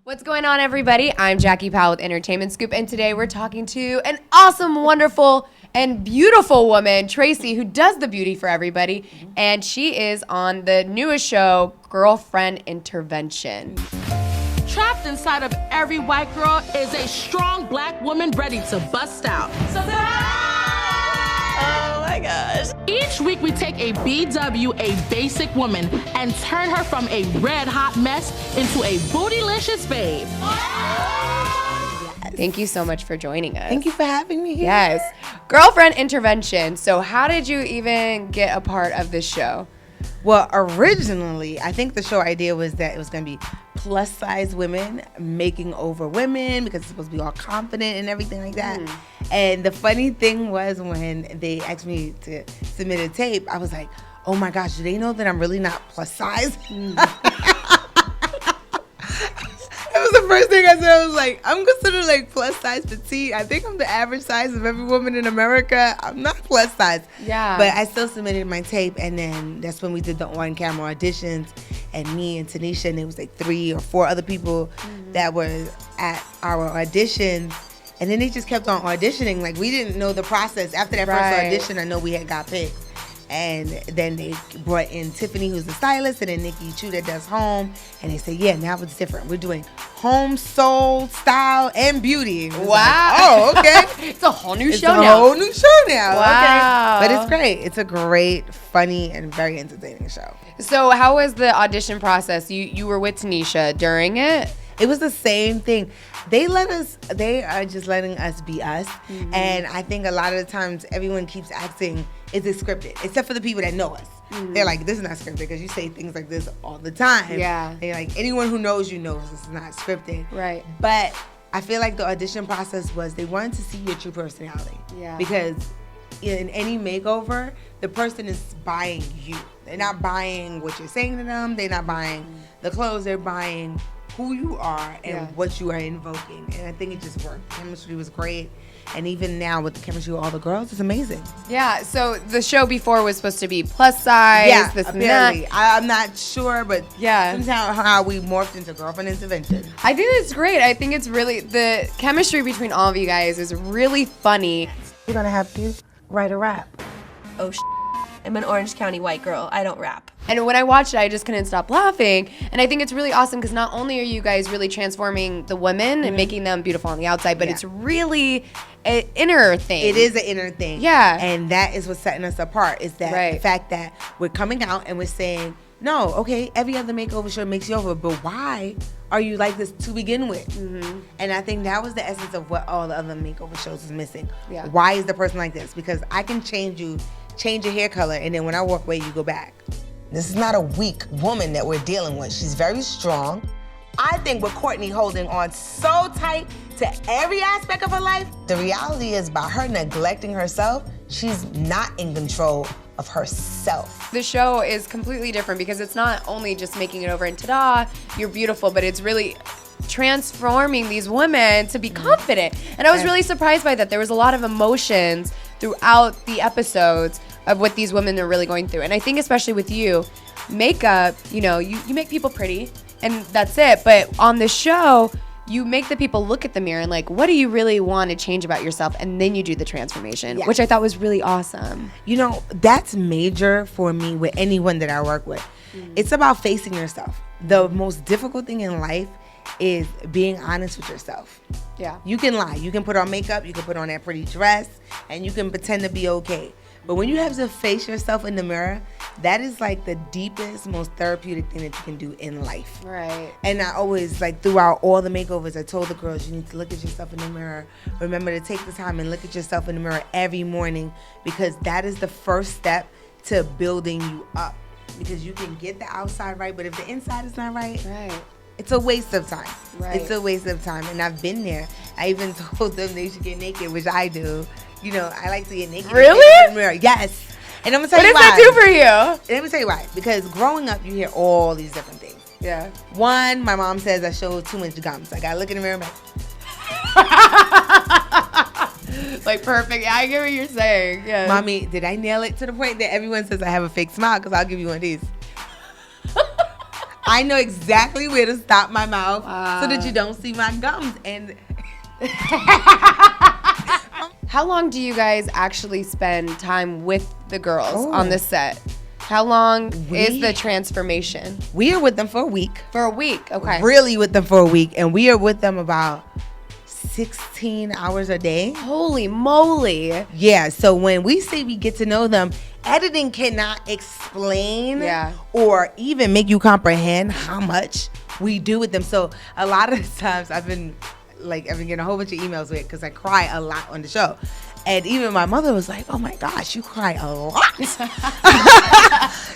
What's going on, everybody? I'm Jackie Powell with Entertainment Scoop, and today we're talking to an awesome, wonderful, and beautiful woman, Tracy, who does the beauty for everybody, and she is on the newest show, Girlfriend Intervention. Trapped inside of every white girl is a strong black woman ready to bust out. Surprise! Oh my gosh. Each week we take a BW, a basic woman, and turn her from a red hot mess into a bootylicious babe. Thank you so much for joining us. Thank you for having me here. Yes. Girlfriend Intervention. So how did you even get a part of this show? Well, originally, I think the show idea was that it was going to be plus size women making over women because it's supposed to be all confident and everything like that. And the funny thing was when they asked me to submit a tape, I was like, oh my gosh, do they know that I'm really not plus size? That was the first thing I said. I was like, I'm considered like plus size petite. I think I'm the average size of every woman in America. I'm not plus size. Yeah. But I still submitted my tape, and then that's when we did the on-camera auditions, and me and Tanisha, and it was like 3 or 4 other people that were at our auditions. And then they just kept on auditioning. Like, we didn't know the process. After that first audition, I know we had got picked. And then they brought in Tiffany, who's the stylist, and then Nikki Chu that does home. And they said, yeah, now it's different. We're doing home, soul, style, and beauty. Wow. Like, oh, okay. It's a whole new It's show a now. whole new show now. Wow. Okay. But it's great. It's a great, funny, and very entertaining show. So how was the audition process? You were with Tanisha during it? It was the same thing. They are just letting us be us. And I think a lot of the times everyone keeps asking, is it scripted? Except for the people that know us. They're like, this is not scripted because you say things like this all the time. Yeah. They're like, anyone who knows you knows this is not scripted. Right. But I feel like the audition process was they wanted to see your true personality. Yeah. Because in any makeover, the person is buying you. They're not buying what you're saying to them. They're not buying the clothes. They're buying who you are and what you are invoking. And I think it just worked. The chemistry was great. And even now with the chemistry with all the girls, it's amazing. Yeah, so the show before was supposed to be plus size, this and apparently. that. I'm not sure, but Yeah. that's how we morphed into Girlfriend Intervention. I think it's great. I think it's really, the chemistry between all of you guys is really funny. We're going to have you write a rap. Oh, I'm an Orange County white girl. I don't rap. And when I watched it, I just couldn't stop laughing. And I think it's really awesome because not only are you guys really transforming the women and making them beautiful on the outside, but it's really an inner thing. It is an inner thing. Yeah. And that is what's setting us apart, is that the fact that we're coming out and we're saying, no, okay, every other makeover show makes you over, but why are you like this to begin with? And I think that was the essence of what all the other makeover shows is missing. Yeah. Why is the person like this? Because I can change you, change your hair color, and then when I walk away, you go back. This is not a weak woman that we're dealing with. She's very strong. I think with Courtney holding on so tight to every aspect of her life, the reality is by her neglecting herself, she's not in control of herself. The show is completely different because it's not only just making it over and ta-da, you're beautiful, but it's really transforming these women to be confident. And I was really surprised by that. There was a lot of emotions throughout the episodes of what these women are really going through. And I think especially with you, makeup, you know, you make people pretty and that's it. But on the show, you make the people look at the mirror and like, what do you really want to change about yourself? And then you do the transformation, which I thought was really awesome. You know, that's major for me with anyone that I work with. It's about facing yourself. The most difficult thing in life is being honest with yourself. Yeah. You can lie. You can put on makeup. You can put on that pretty dress. And you can pretend to be okay. But when you have to face yourself in the mirror, that is like the deepest, most therapeutic thing that you can do in life. Right. And I always, like, throughout all the makeovers, I told the girls, you need to look at yourself in the mirror. Remember to take the time and look at yourself in the mirror every morning, because that is the first step to building you up. Because you can get the outside right, but if the inside is not right, it's a waste of time. Right. It's a waste of time. And I've been there. I even told them they should get naked, which I do. You know, I like to get naked. Really? In the mirror. Yes. And I'm going to tell What you does why. that do for you? Let me tell you why. Because growing up, you hear all these different things. Yeah. One, my mom says I show too much gums. I got to look in the mirror and be like, Like perfect. Yeah, I get what you're saying. Yeah. Mommy, did I nail it to the point that everyone says I have a fake smile? Because I'll give you one of these. I know exactly where to stop my mouth so that you don't see my gums. And how long do you guys actually spend time with the girls on the set? How long is the transformation? We are with them for a week. For a week, okay. Really with them for a week. And we are with them about 16 hours a day. Holy moly. Yeah, so when we say we get to know them, editing cannot explain or even make you comprehend how much we do with them. So a lot of times I've been getting a whole bunch of emails with because I cry a lot on the show. And even my mother was like, oh my gosh, you cry a lot.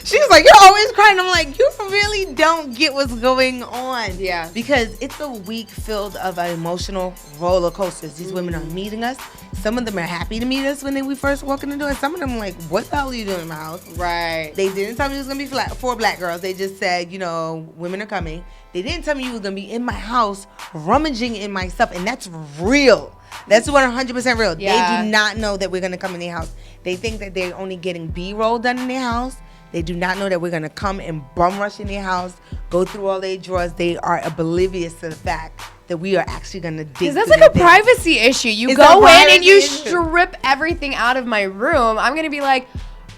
She was like, you're always crying. I'm like, you really don't get what's going on. Yeah. Because it's a week filled of emotional roller coasters. These women are meeting us. Some of them are happy to meet us when we first walk in the door. And some of them are like, what the hell are you doing in my house? Right. They didn't tell me it was going to be 4 black girls. They just said, women are coming. They didn't tell me you were going to be in my house rummaging in my stuff. And that's real. That's 100% real. Yeah. They do not know that we're going to come in their house. They think that they're only getting B-roll done in their house. They do not know that we're going to come and bum rush in their house, go through all their drawers. They are oblivious to the fact that we are actually going to dig. Because that's like a privacy issue. You go in and you strip everything out of my room. I'm going to be like,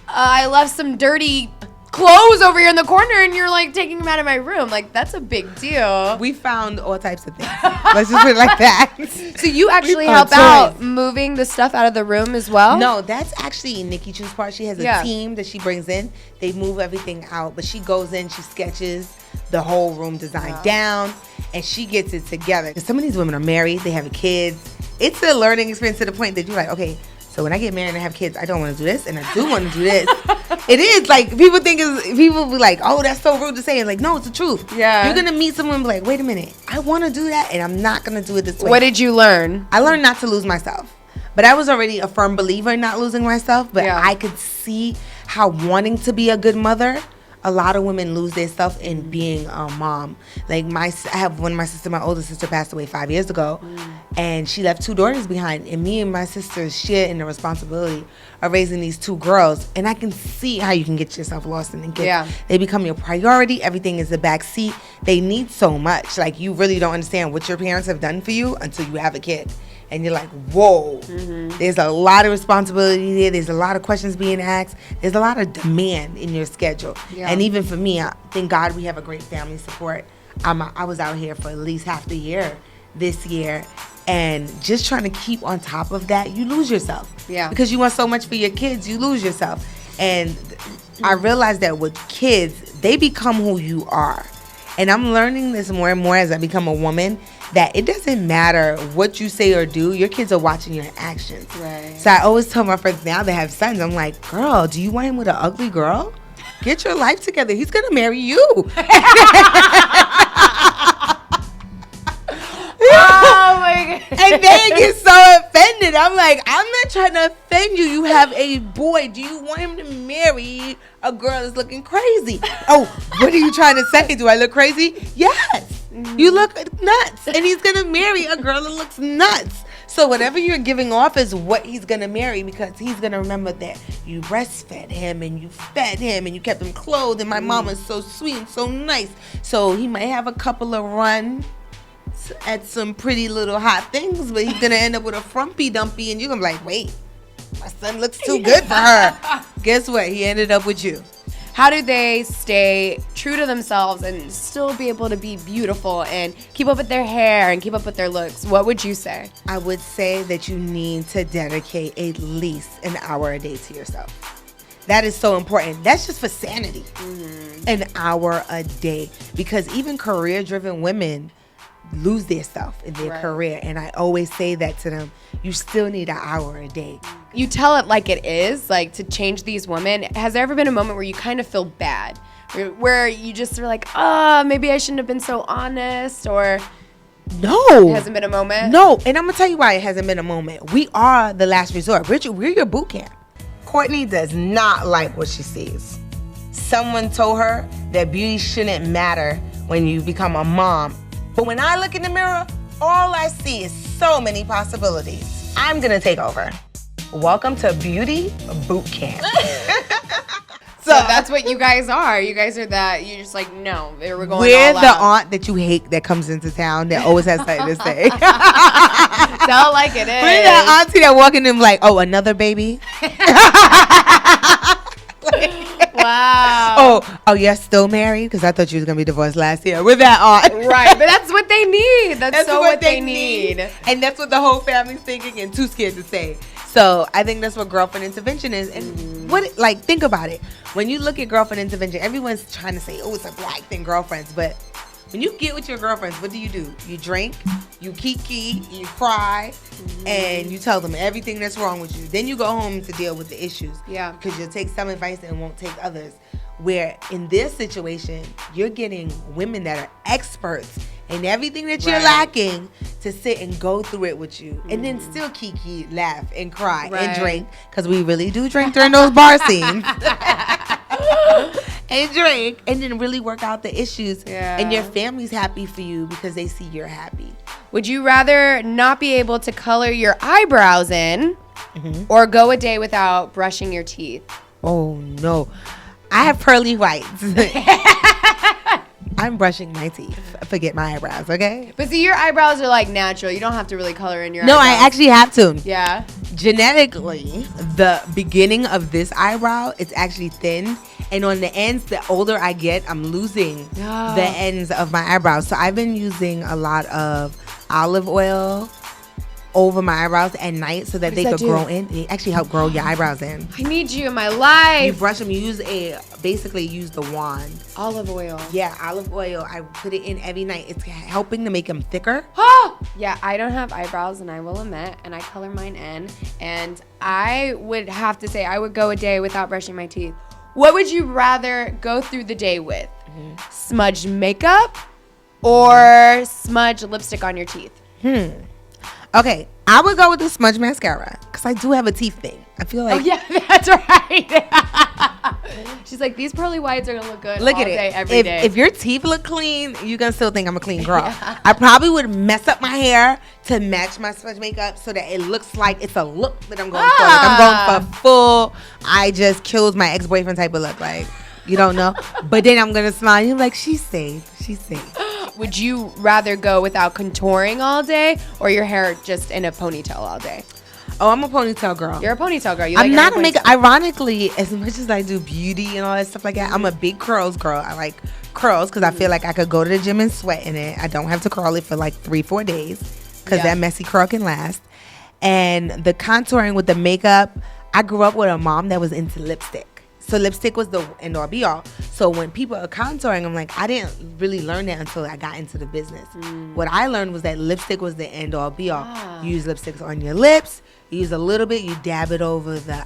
I left some dirty clothes over here in the corner and you're like taking them out of my room. Like, that's a big deal. We found all types of things. Let's just put it like that. So you actually help out moving the stuff out of the room as well? No, that's actually Nikki Chu's part. She has a team that she brings in. They move everything out, but she goes in, she sketches the whole room design down, and she gets it together. Some of these women are married, they have kids. It's a learning experience to the point that you're like, okay, so when I get married and I have kids, I don't want to do this, and I do want to do this. It is like people be like, oh, that's so rude to say. It's like, no, it's the truth. Yeah. You're gonna meet someone and be like, wait a minute, I want to do that, and I'm not gonna do it this way. What did you learn? I learned not to lose myself, but I was already a firm believer in not losing myself. But I could see how wanting to be a good mother, a lot of women lose their stuff in being a mom. Like I have one of my sister, my older sister passed away 5 years ago, and she left 2 daughters behind. And me and my sister share in the responsibility of raising these 2 girls. And I can see how you can get yourself lost in the kids. Yeah. They become your priority. Everything is the back seat. They need so much. Like, you really don't understand what your parents have done for you until you have a kid. And you're like, whoa, there's a lot of responsibility there. There's a lot of questions being asked. There's a lot of demand in your schedule. Yeah. And even for me, thank God we have a great family support. I was out here for at least half the year this year. And just trying to keep on top of that, you lose yourself. Yeah. Because you want so much for your kids, you lose yourself. And I realized that with kids, they become who you are. And I'm learning this more and more as I become a woman, that it doesn't matter what you say or do, your kids are watching your actions. Right. So I always tell my friends now that have sons, I'm like, girl, do you want him with an ugly girl? Get your life together. He's going to marry you. Oh my God. And they get so offended. I'm like, I'm not trying to offend you. You have a boy. Do you want him to marry a girl that's looking crazy? Oh, what are you trying to say? Do I look crazy? Yes. You look nuts. And he's going to marry a girl that looks nuts. So whatever you're giving off is what he's going to marry, because he's going to remember that you breastfed him and you fed him and you kept him clothed, and my mom was so sweet and so nice. So he might have a couple of runs at some pretty little hot things, but he's going to end up with a frumpy dumpy, and you're going to be like, wait, my son looks too good for her. Guess what? He ended up with you. How do they stay true to themselves and still be able to be beautiful and keep up with their hair and keep up with their looks? What would you say? I would say that you need to dedicate at least an hour a day to yourself. That is so important. That's just for sanity. An hour a day. Because even career-driven women lose their stuff in their career. And I always say that to them. You still need an hour a day. You tell it like it is, like to change these women. Has there ever been a moment where you kind of feel bad? Where you just are like, maybe I shouldn't have been so honest, or... No. It hasn't been a moment? No. And I'm going to tell you why it hasn't been a moment. We are the last resort. Richard, we're your boot camp. Courtney does not like what she sees. Someone told her that beauty shouldn't matter when you become a mom. But when I look in the mirror, all I see is so many possibilities. I'm gonna take over. Welcome to Beauty Boot Camp. So that's what you guys are. You guys are that. You're just like, no, we're going We're all the out. aunt that you hate that comes into town that always has something to say. Tell like it is. We're that auntie that walk in and like, oh, another baby? Wow. Oh, you're still married? Because I thought you was going to be divorced last year. With that aunt. Right, but that's what they need. That's so what they need. And that's what the whole family's thinking and too scared to say. So I think that's what girlfriend intervention is. And think about it. When you look at girlfriend intervention, everyone's trying to say, oh, it's a black thing, girlfriends. But when you get with your girlfriends, what do? You drink, you kiki, you cry, and you tell them everything that's wrong with you. Then you go home to deal with the issues. Yeah. Because you'll take some advice and won't take others. Where in this situation, you're getting women that are experts in everything that you're lacking to sit and go through it with you. And then still kiki, laugh, and cry, and drink. Because we really do drink during those bar scenes. And drink. And then really work out the issues. Yeah. And your family's happy for you because they see you're happy. Would you rather not be able to color your eyebrows in or go a day without brushing your teeth? Oh, no. I have pearly whites. I'm brushing my teeth. Forget my eyebrows, okay? But see, your eyebrows are like natural. You don't have to really color in your No, eyebrows. I actually have to. Yeah. Genetically, the beginning of this eyebrow is actually thin. And on the ends, the older I get, I'm losing the ends of my eyebrows. So I've been using a lot of olive oil over my eyebrows at night so that they could grow in. They actually help grow your eyebrows in. I need you in my You life. brush them. You use the wand. Olive oil. Yeah, olive oil. I put it in every night. It's helping to make them thicker. Oh! Yeah, I don't have eyebrows, and I will admit, and I color mine in. And I would have to say I would go a day without brushing my teeth. What would you rather go through the day with? Smudged makeup or smudged lipstick on your teeth? Okay, I would go with the smudge mascara because I do have a teeth thing. I feel like. Oh, yeah, that's right. She's like, these pearly whites are going to look good Look all at day, it. every day. If your teeth look clean, you're going to still think I'm a clean girl. I probably would mess up my hair to match my smudge makeup so that it looks like it's a look that I'm going for. Like I'm going for full, I just killed my ex-boyfriend type of look. Like, you don't know. But then I'm going to smile. You're like, she's safe. She's safe. Would you rather go without contouring all day or your hair just in a ponytail all day? Oh, I'm a ponytail girl. You're a ponytail girl. I'm not a makeup. Ironically, as much as I do beauty and all that stuff like that, I'm a big curls girl. I like curls because I feel like I could go to the gym and sweat in it. I don't have to curl it for like 3-4 days because that messy curl can last. And the contouring with the makeup, I grew up with a mom that was into lipstick. So lipstick was the end all be all. So when people are contouring, I'm like, I didn't really learn that until I got into the business. What I learned was that lipstick was the end all be all. You use lipsticks on your lips. You use a little bit. You dab it over the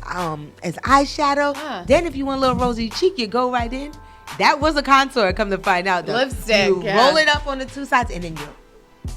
as eyeshadow. Then if you want a little rosy cheek, you go right in. That was a contour. Come to find out, though. Lipstick. You roll it up on the two sides, and then you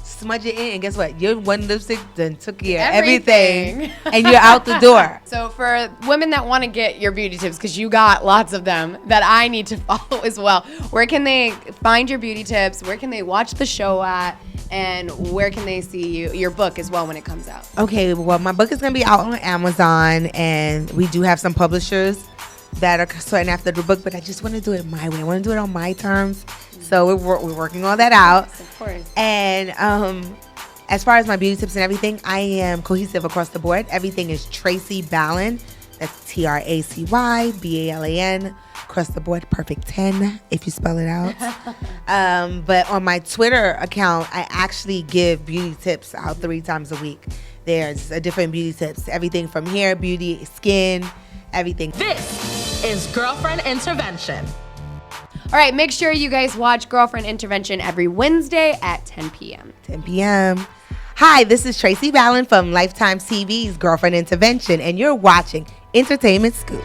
smudge it in, and guess what? Your one lipstick done took care of everything, and you're out the door. So for women that want to get your beauty tips, because you got lots of them that I need to follow as well, where can they find your beauty tips? Where can they watch the show at? And where can they see your book as well when it comes out? Okay, well, my book is going to be out on Amazon, and we do have some publishers that are sorting after the book, but I just want to do it my way. I want to do it on my terms. So we're working all that out. Yes, of course. And as far as my beauty tips and everything, I am cohesive across the board. Everything is Tracy Balan. That's Tracy Balan. Across the board, perfect 10 if you spell it out. But on my Twitter account, I actually give beauty tips out 3 times a week. There's a different beauty tips. Everything from hair, beauty, skin, everything. This is Girlfriend Intervention. All right, make sure you guys watch Girlfriend Intervention every Wednesday at 10 p.m. 10 p.m. Hi, this is Tracy Balan from Lifetime TV's Girlfriend Intervention, and you're watching Entertainment Scoop.